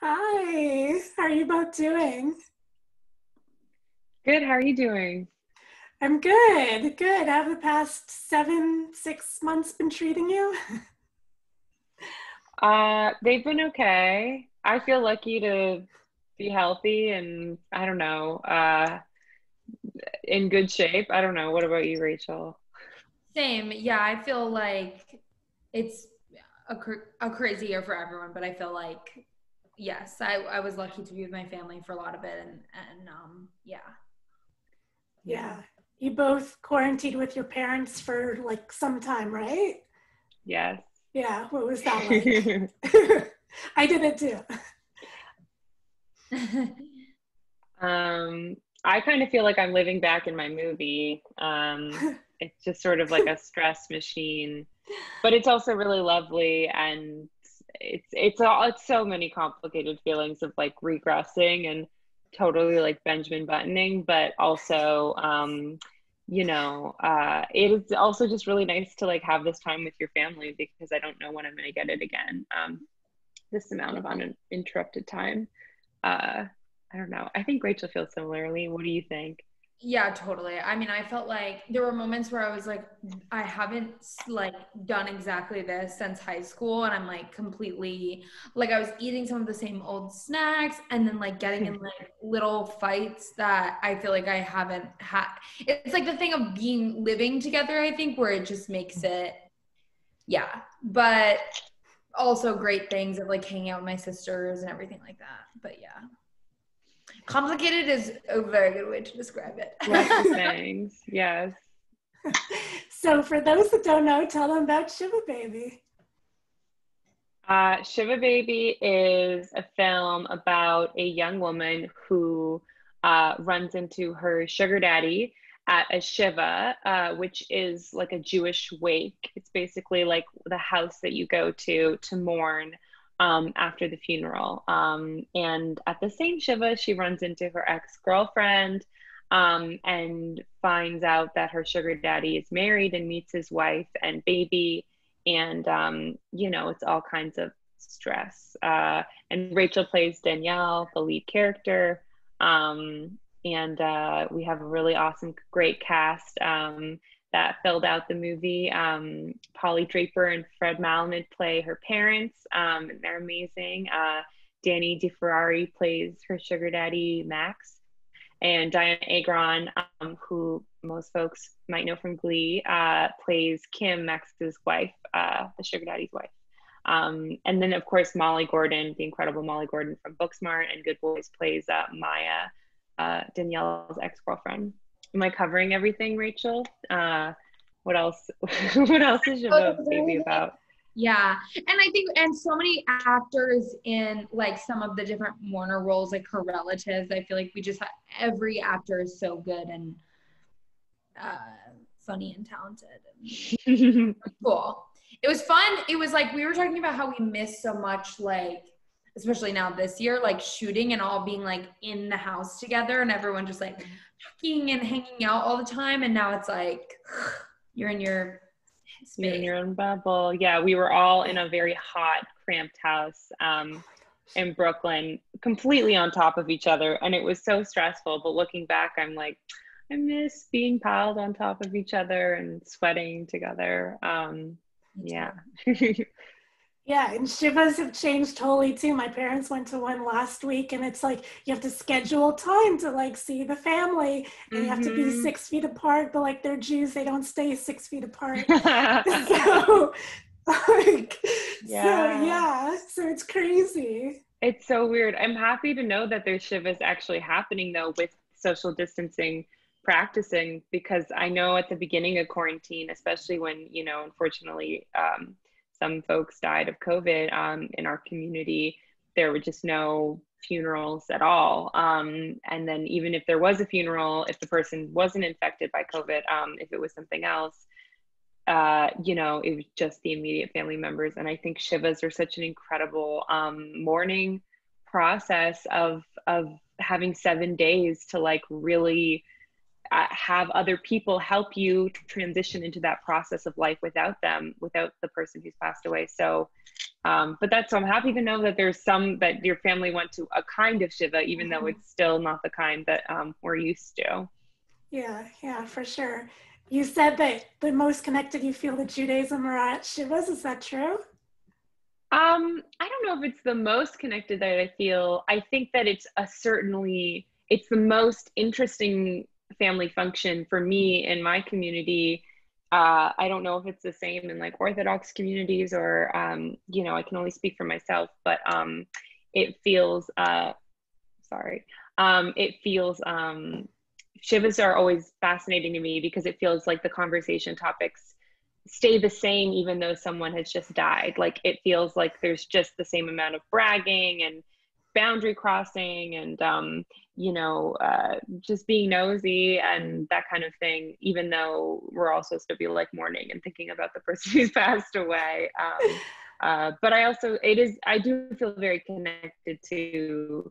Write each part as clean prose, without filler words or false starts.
Hi, how are you both doing? Good. How are you doing? I'm good, good. How have the past 6 months been treating you? They've been okay. I feel lucky to be healthy and I don't know, in good shape. I don't know. What about you, Rachel? Same. Yeah, I feel like it's a crazy year for everyone, but I feel like yes, I was lucky to be with my family for a lot of it, and yeah. Yeah, you both quarantined with your parents for like some time, right? Yes. Yeah, what was that like? I did it too. I kind of feel like I'm living back in my movie. It's just sort of like a stress machine, but it's also really lovely and it's so many complicated feelings of like regressing and totally like Benjamin buttoning, but also it is also just really nice to like have this time with your family because I don't know when I'm going to get it again. This amount of uninterrupted time. Uh, I don't know. I think Rachel feels similarly. What do you think? Yeah, totally. I mean, I felt like there were moments where I was like, I haven't like done exactly this since high school. And I'm like completely like I was eating some of the same old snacks and then like getting in like little fights that I feel like I haven't had. It's like the thing of being living together, I think, where it just makes it, yeah. But also great things of like hanging out with my sisters and everything like that. But yeah. Complicated is a very good way to describe it. Lots of things. Yes. So for those that don't know, tell them about Shiva Baby. Shiva Baby is a film about a young woman who runs into her sugar daddy at a Shiva, which is like a Jewish wake. It's basically like the house that you go to mourn after the funeral. And at the same Shiva, she runs into her ex-girlfriend and finds out that her sugar daddy is married and meets his wife and baby and it's all kinds of stress. And Rachel plays Danielle, the lead character, and we have a really awesome, great cast that filled out the movie. Polly Draper and Fred Malamed play her parents, and they're amazing. Danny DeFerrari plays her sugar daddy Max, and Dianna Agron, who most folks might know from Glee, plays Kim, Max's wife, the sugar daddy's wife. And then, of course, Molly Gordon, the incredible Molly Gordon from Booksmart and Good Boys, plays Maya, Danielle's ex-girlfriend. Am I covering everything, Rachel? What else? What else is Shiva Baby about? Yeah. And I think, and so many actors in like some of the different mourner roles, like her relatives, I feel like we just have, every actor is so good and funny and talented. And cool. It was fun. It was like, we were talking about how we miss so much, like, especially now this year, like shooting and all being like in the house together and everyone just like hacking and hanging out all the time. And now it's like, you're in your space. You're in your own bubble. Yeah, we were all in a very hot, cramped house in Brooklyn, completely on top of each other. And it was so stressful. But looking back, I'm like, I miss being piled on top of each other and sweating together. Yeah. Yeah, and Shivas have changed totally too. My parents went to one last week, and it's like you have to schedule time to like see the family, and you have to be 6 feet apart. But like they're Jews, they don't stay 6 feet apart. So, like, so it's crazy. It's so weird. I'm happy to know that there's Shivas actually happening though with social distancing practicing because I know at the beginning of quarantine, especially when, unfortunately, some folks died of COVID in our community, there were just no funerals at all. And then even if there was a funeral, if the person wasn't infected by COVID, if it was something else, it was just the immediate family members. And I think Shivas are such an incredible mourning process of having 7 days to like really have other people help you transition into that process of life without them, without the person who's passed away. So But so I'm happy to know that there's some that your family went to a kind of Shiva, even though it's still not the kind that we're used to. Yeah, for sure. You said that the most connected you feel to Judaism are at Shivas. Is that true? I don't know if it's the most connected that I feel. I think that it's it's the most interesting family function for me in my community. I don't know if it's the same in like Orthodox communities or, I can only speak for myself, but it feels, sorry, it feels, Shivas are always fascinating to me because it feels like the conversation topics stay the same even though someone has just died. Like it feels like there's just the same amount of bragging and boundary crossing and just being nosy and that kind of thing, even though we're all supposed to be like mourning and thinking about the person who's passed away. But I do feel very connected to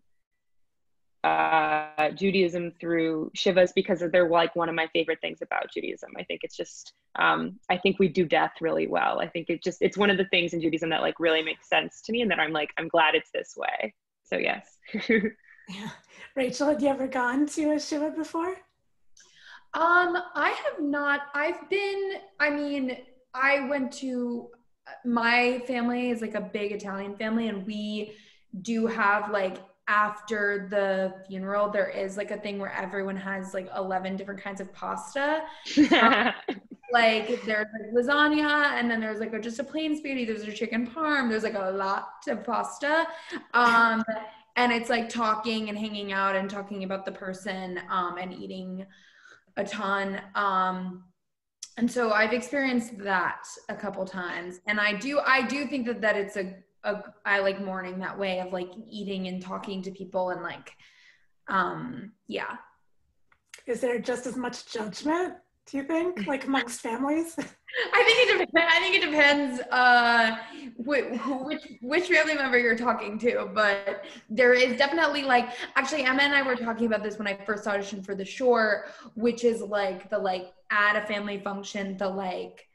Judaism through Shivas because they're like one of my favorite things about Judaism. I think it's just, I think we do death really well. I think it's one of the things in Judaism that like really makes sense to me and that I'm glad it's this way. So yes. Yeah. Rachel, have you ever gone to a Shiva before? I have not. I went to, my family is like a big Italian family, and we do have like, after the funeral, there is like a thing where everyone has like 11 different kinds of pasta. Like there's like lasagna, and then there's like just a plain spaghetti, there's a chicken parm, there's like a lot of pasta. And it's like talking and hanging out and talking about the person, and eating a ton. And so I've experienced that a couple times. And I do think that it's I like mourning that way of like eating and talking to people and like, yeah. Is there just as much judgment, do you think, like amongst families? I think it depends which family member you're talking to, but there is definitely like, actually Emma and I were talking about this when I first auditioned for the short, which is like the like at a family function, the like,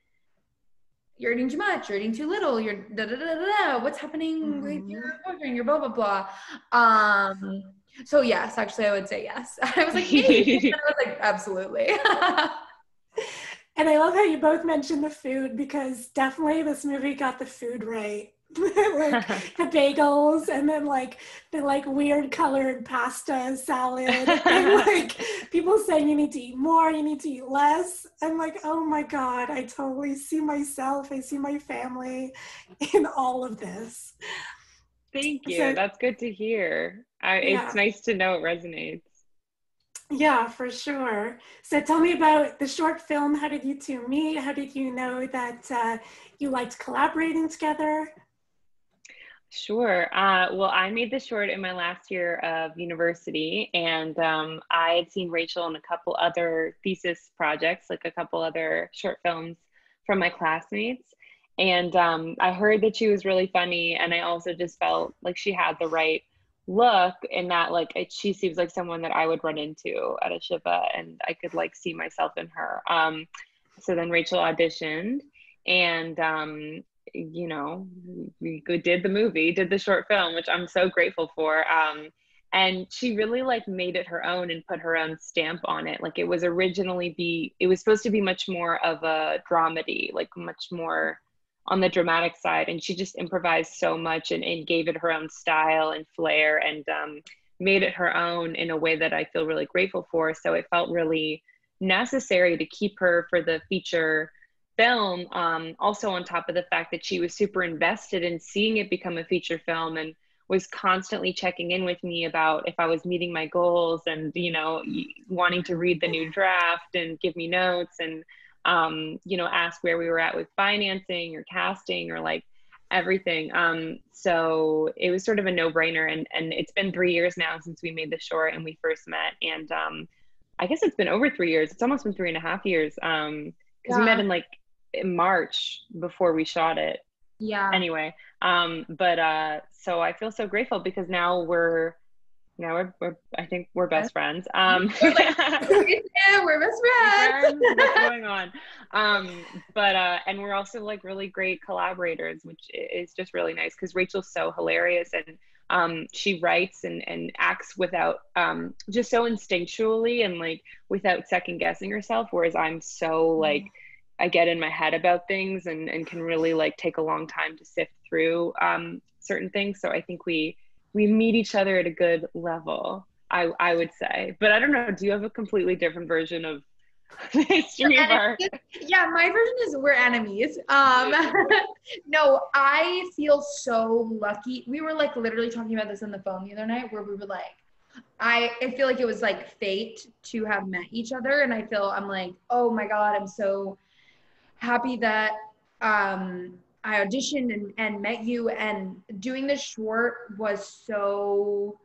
you're eating too much, you're eating too little, you're da da da da da, what's happening with your boyfriend, your blah blah blah. So yes, actually I would say yes. I was like, maybe. I was like, absolutely. And I love how you both mentioned the food, because definitely this movie got the food right. Like the bagels, and then like the like weird colored pasta salad, and like people saying you need to eat more, you need to eat less. I'm like, oh my God, I totally see myself, I see my family in all of this. Thank you. So, that's good to hear. It's nice to know it resonates. Yeah, for sure. So tell me about the short film. How did you two meet? How did you know that you liked collaborating together? Sure. Well, I made the short in my last year of university, and I had seen Rachel in a couple other thesis projects, like a couple other short films from my classmates. And I heard that she was really funny, and I also just felt like she had the right look in that, like she seems like someone that I would run into at a Shiva, and I could like see myself in her. So then Rachel auditioned, and we did the short film, which I'm so grateful for. And she really like made it her own and put her own stamp on it. Like it was supposed to be much more of a dramedy, like much more on the dramatic side, and she just improvised so much and gave it her own style and flair, and made it her own in a way that I feel really grateful for. So it felt really necessary to keep her for the feature film, also on top of the fact that she was super invested in seeing it become a feature film and was constantly checking in with me about if I was meeting my goals, and wanting to read the new draft and give me notes, and ask where we were at with financing or casting or like everything. So it was sort of a no-brainer, and it's been 3 years now since we made the short and we first met, and I guess it's been over 3 years. It's almost been 3.5 years, because we met in March before we shot it. Yeah. Anyway, so I feel so grateful because now we're Yeah, we're I think we're best friends. We're like, yeah, we're best friends. What's going on? But and we're also like really great collaborators, which is just really nice because Rachel's so hilarious, and she writes and acts without just so instinctually and like without second guessing herself, whereas I'm so like I get in my head about things and can really like take a long time to sift through certain things. So I think we meet each other at a good level, I would say. But I don't know, do you have a completely different version of the history of our... Yeah, my version is we're enemies. No, I feel so lucky. We were like literally talking about this on the phone the other night where we were like, I feel like it was like fate to have met each other. And I'm like, oh my God, I'm so happy that I auditioned and met you, and doing this short was so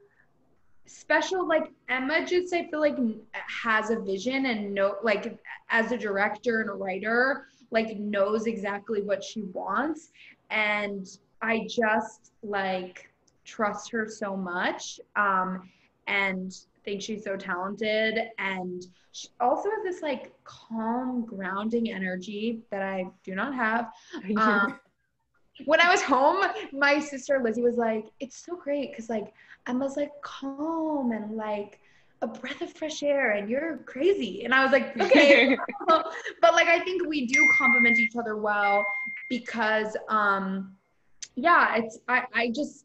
special. Like Emma just, I feel like has a vision and like as a director and a writer, like knows exactly what she wants. And I just like trust her so much. And think she's so talented. And she also has this like calm, grounding energy that I do not have. When I was home, my sister Lizzie was like, it's so great because like Emma's like calm and like a breath of fresh air and you're crazy. And I was like, okay. But like I think we do complement each other well because yeah, it's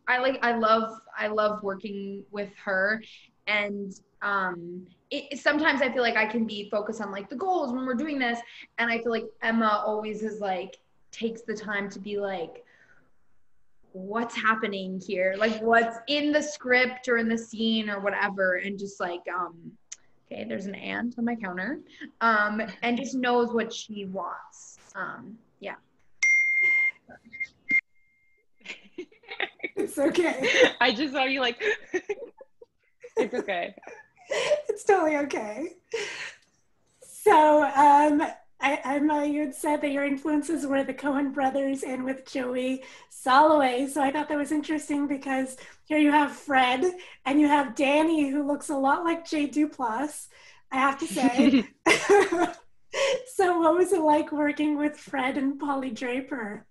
I love working with her. And sometimes I feel like I can be focused on like the goals when we're doing this, and I feel like Emma always is like takes the time to be like, what's happening here, like what's in the script or in the scene or whatever, and just like okay, there's an ant on my counter, and just knows what she wants. Yeah. It's okay. I just saw you like it's okay. It's totally okay. So Emma, you had said that your influences were the Coen brothers and with Joey Soloway. So I thought that was interesting because here you have Fred and you have Danny, who looks a lot like Jay Duplass, I have to say. So what was it like working with Fred and Polly Draper?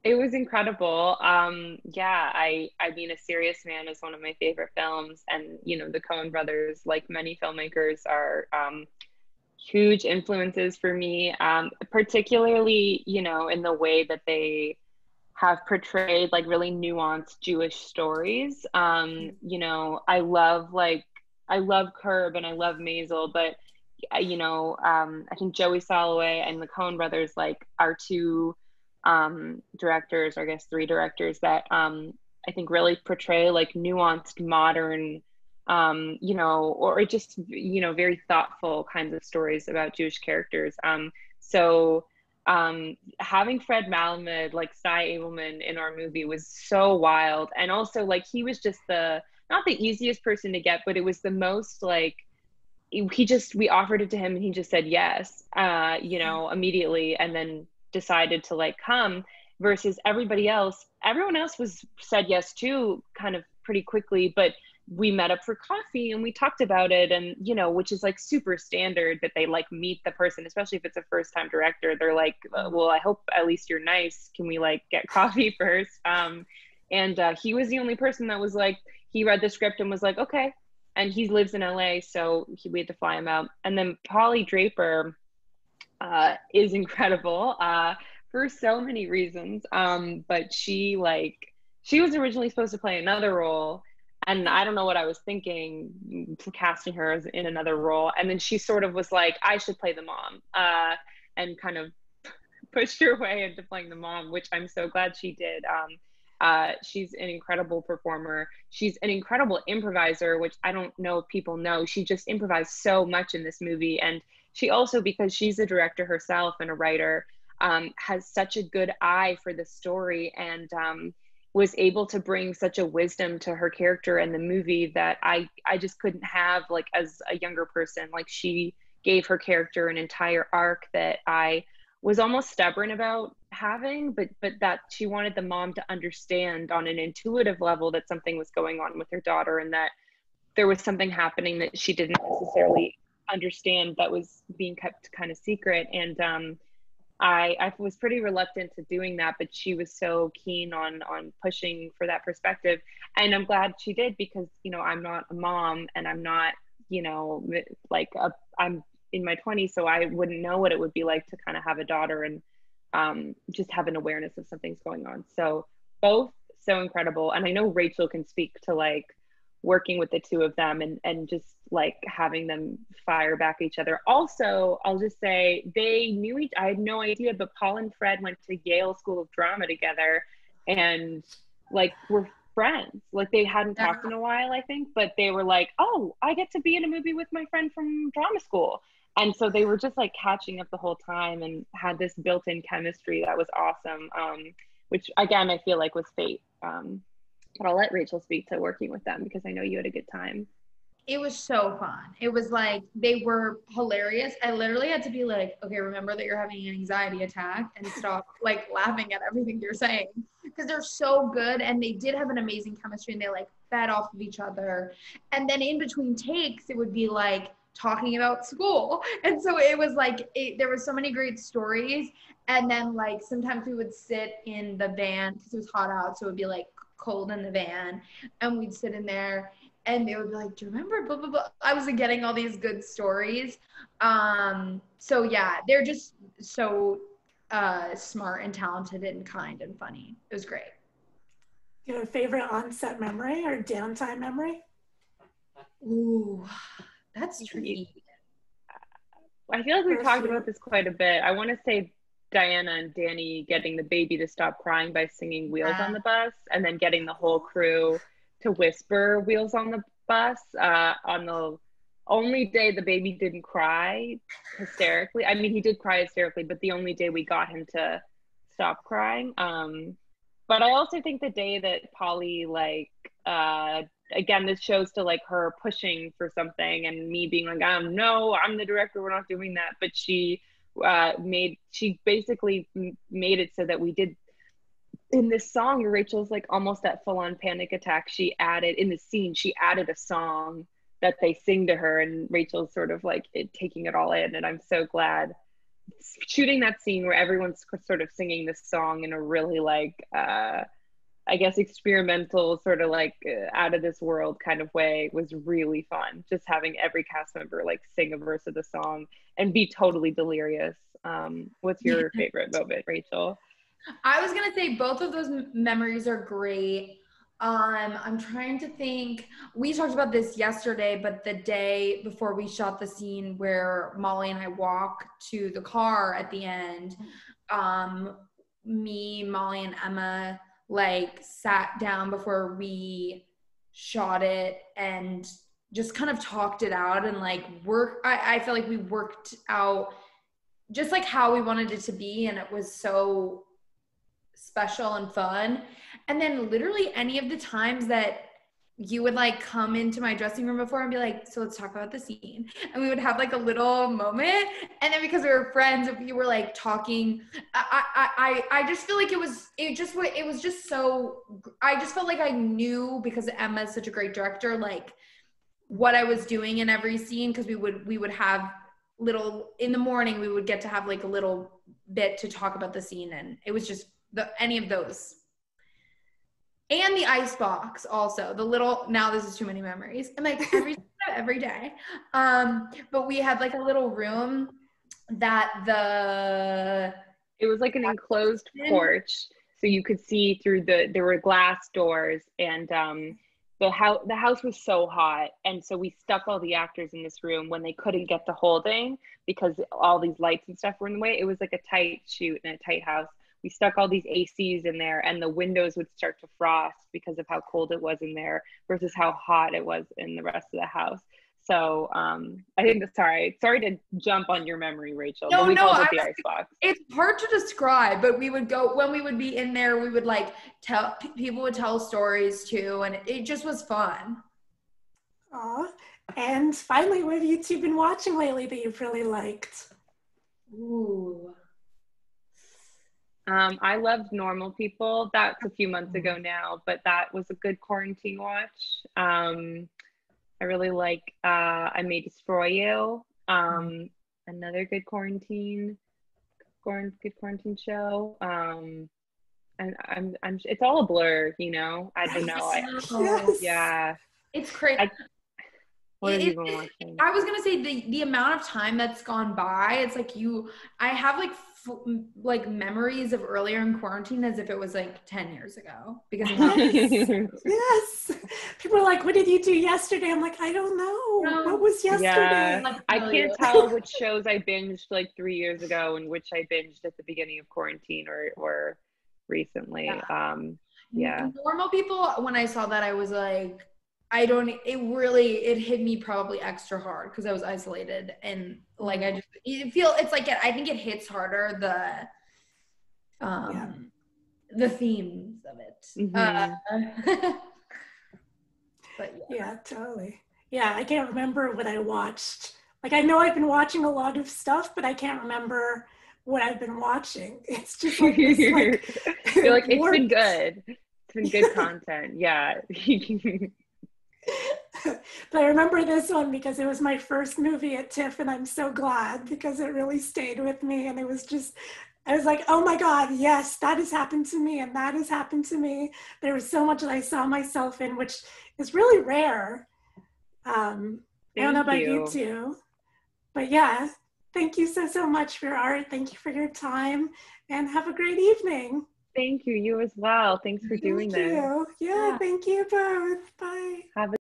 It was incredible. Yeah, I mean, A Serious Man is one of my favorite films, and you know, the Coen brothers, like many filmmakers, are huge influences for me, particularly, you know, in the way that they have portrayed like really nuanced Jewish stories. You know, I love Curb and I love Maisel, but you know, I think Joey Soloway and the Coen brothers like are two directors, or I guess three directors that I think really portray like nuanced modern you know, or just, you know, very thoughtful kinds of stories about Jewish characters. So having Fred Malamed, like Cy Abelman in our movie was so wild. And also like, he was just not the easiest person to get, but it was the most like, we offered it to him and he just said yes, you know, immediately, and then decided to like come, versus everyone else said yes too kind of pretty quickly, but we met up for coffee and we talked about it, and you know, which is like super standard that they like meet the person, especially if it's a first time director. They're like, well, I hope at least you're nice, can we like get coffee first? And he was the only person that was like, he read the script and was like, okay. And he lives in LA, so we had to fly him out. And then Polly Draper is incredible for so many reasons, but she was originally supposed to play another role, and I don't know what I was thinking casting her in another role, and then she sort of was like, I should play the mom, and kind of pushed her way into playing the mom, which I'm so glad she did. She's an incredible performer. She's an incredible improviser, which I don't know if people know. She just improvised so much in this movie. And she also, because she's a director herself and a writer, has such a good eye for the story, and was able to bring such a wisdom to her character in the movie that I just couldn't have like as a younger person. Like, she gave her character an entire arc that I was almost stubborn about having, but that she wanted the mom to understand on an intuitive level that something was going on with her daughter, and that there was something happening that she didn't necessarily understand that was being kept kind of secret. And I was pretty reluctant to doing that, but she was so keen on pushing for that perspective. And I'm glad she did, because, you know, I'm not a mom, and I'm not, you know, like I'm in my 20s, so I wouldn't know what it would be like to kind of have a daughter and just have an awareness of something's going on. So both so incredible. And I know Rachel can speak to like working with the two of them and just like having them fire back at each other. Also, I'll just say they knew I had no idea, but Paul and Fred went to Yale School of Drama together and like were friends. Like they hadn't talked in a while, I think, but they were like, oh, I get to be in a movie with my friend from drama school. And so they were just like catching up the whole time and had this built-in chemistry that was awesome, which again, I feel like was fate. But I'll let Rachel speak to working with them, because I know you had a good time. It was so fun. It was like, they were hilarious. I literally had to be like, okay, remember that you're having an anxiety attack and stop like laughing at everything you're saying, because they're so good. And they did have an amazing chemistry, and they like fed off of each other. And then in between takes, it would be like talking about school. And so it was like, there were so many great stories. And then like sometimes we would sit in the van because it was hot out. So it would be like cold in the van, and we'd sit in there and they would be like, do you remember blah, blah, blah. I was getting all these good stories. So yeah, they're just so smart and talented and kind and funny. It was great. Do you have a favorite on-set memory or downtime memory? Ooh, that's tricky. I feel like we've talked about this quite a bit. I want to say Diana and Danny getting the baby to stop crying by singing Wheels on the Bus, and then getting the whole crew to whisper Wheels on the Bus on the only day the baby didn't cry hysterically. I mean, he did cry hysterically, but the only day we got him to stop crying. But I also think the day that Polly, like, again, this shows to like her pushing for something and me being like, no, I'm the director, we're not doing that. But she basically made it so that we did, in this song, Rachel's like almost at full-on panic attack. She added in the scene, she added a song that they sing to her, and Rachel's sort of like taking it all in. And I'm so glad shooting that scene where everyone's sort of singing this song in a really like I guess experimental, sort of like out of this world kind of way, was really fun. Just having every cast member like sing a verse of the song and be totally delirious. What's your favorite moment, Rachel? I was gonna say both of those memories are great. I'm trying to think. We talked about this yesterday, but the day before we shot the scene where Molly and I walk to the car at the end, me, Molly, and Emma like sat down before we shot it and just kind of talked it out and like I feel like we worked out just like how we wanted it to be, and it was so special and fun. And then literally any of the times that you would like come into my dressing room before and be like, so let's talk about the scene, and we would have like a little moment. And then because we were friends, if you were like talking, I just feel like it was just so, I just felt like I knew, because Emma is such a great director, like what I was doing in every scene. Because we would have little, in the morning we would get to have like a little bit to talk about the scene, and it was just any of those. And the ice box also, the little, now this is too many memories, and like every day. But we had like a little room that it was like an enclosed porch, so you could see through there were glass doors, and the house was so hot, and so we stuck all the actors in this room when they couldn't get the holding because all these lights and stuff were in the way. It was like a tight shoot in a tight house. We stuck all these ACs in there, and the windows would start to frost because of how cold it was in there versus how hot it was in the rest of the house. So I think sorry to jump on your memory, Rachel. No, but we called it the icebox. It's hard to describe, but we would go, when we would be in there, we would like people would tell stories too, and it just was fun. Aw. And finally, what have you two been watching lately that you've really liked? Ooh. I loved Normal People. That's a few months ago now, but that was a good quarantine watch. I really like I May Destroy You. Another good quarantine show. And I'm it's all a blur, you know. I don't know. Yes. Yeah. It's crazy. What have you been watching? I was gonna say the amount of time that's gone by. It's like I have like memories of earlier in quarantine as if it was like 10 years ago because yes. People are like, what did you do yesterday? I'm like, I don't know. What was yesterday? Yeah. I can't tell which shows I binged like 3 years ago and which I binged at the beginning of quarantine or recently. Yeah. Normal people, when I saw that, I was like, it hit me probably extra hard because I was isolated and like it's like I think it hits harder the themes of it. But yeah, totally. Yeah, I can't remember what I watched. Like, I know I've been watching a lot of stuff, but I can't remember what I've been watching. It's just like, you're like, it's been good. It's been good content. Yeah. But I remember this one because it was my first movie at TIFF, and I'm so glad because it really stayed with me. And it was just, I was like, oh my God, yes, that has happened to me, and that has happened to me. There was so much that I saw myself in, which is really rare. I don't know about you too, but yeah, thank you so much for your art. Thank you for your time, and have a great evening. Thank you. You as well. Thanks for doing this. Yeah, thank you both. Bye. Have a